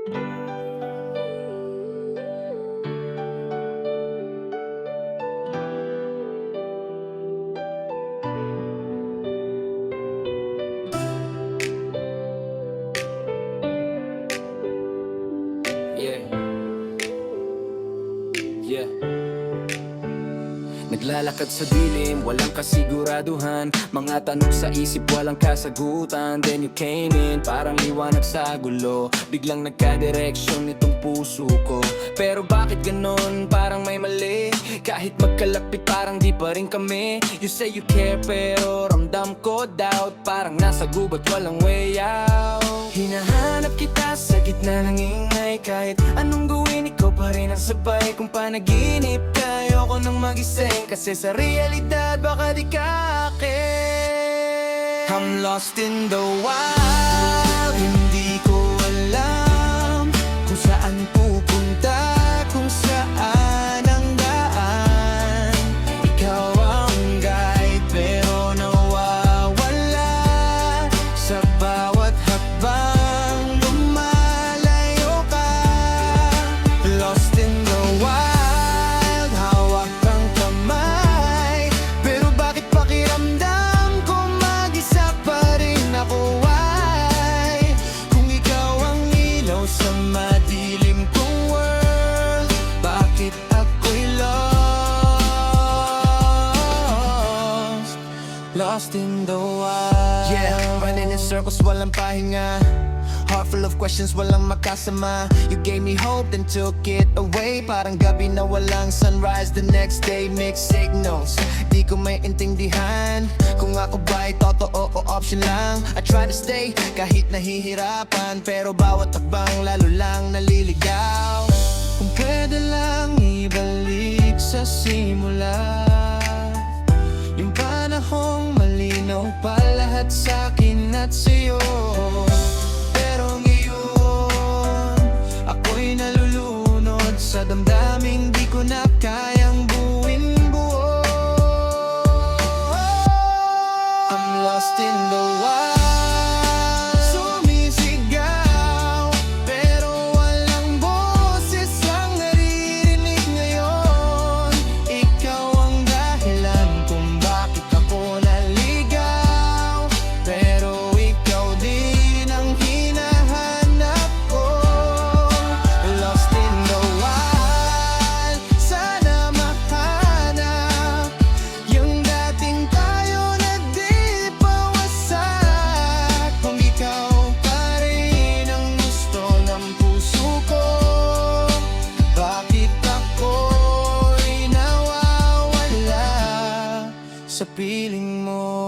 Yeah. Yeah. Naglalakad sa dilim, walang kasiguraduhan. Mga tanong sa isip, walang kasagutan. Then you came in, parang liwanag sa gulo. Biglang nagka-direksyon itong puso ko. Pero bakit ganon? Parang may mali. Kahit magkalapit, parang di pa rin kami. You say you care, pero ramdam ko doubt. Parang nasa gubat, walang way out. Hinahanap kita sa gitna ng ingay. Kahit anong gawin, ikaw pa rin ang sabay. Kung panaginip ka, ayoko nang magising. Kasi sa realidad, baka di ka akin. I'm lost in the wild. Hindi ko alam kung saan pupunta, kung saan ang daan. Ikaw ang guide, pero nawawala sa bawat hakbang. Lumalayo ka. Lost in the wild, hawak ang kamay. Pero bakit pakiramdam ko mag-isa pa rin ako? Why? Kung ikaw ang ilaw sa madilim kong world, bakit ako'y lost? Lost in the wild. Yeah, running in circles, walang pahinga. Heart full of questions, walang makasama. You gave me hope, then took it away. Parang gabi na walang sunrise. The next day, mixed signals. Di ko may intindihan kung ako ba'y totoo o option lang. I try to stay kahit nahihirapan, pero bawat takbang lalo lang naliligaw. Kung pwede lang ibalik sa simula, yung panahong malinaw pa lahat sa'kin at sa'yo. Pero ngayon, ako'y nalulunod sa damdaming di ko na kayang buuin buo. I'm lost in the wild, sumisigaw, pero walang boses ang naririnig ngayon. Ikaw ang dahilan kung bakit ako naligaw, pero ikaw din ang hinahanap ko. Lost in the wild, sana mahanap yung dating tayo na di pa wasak. Kung ikaw pa rin ang gusto ng puso ko, bakit ako'y nawawala sa piling mo?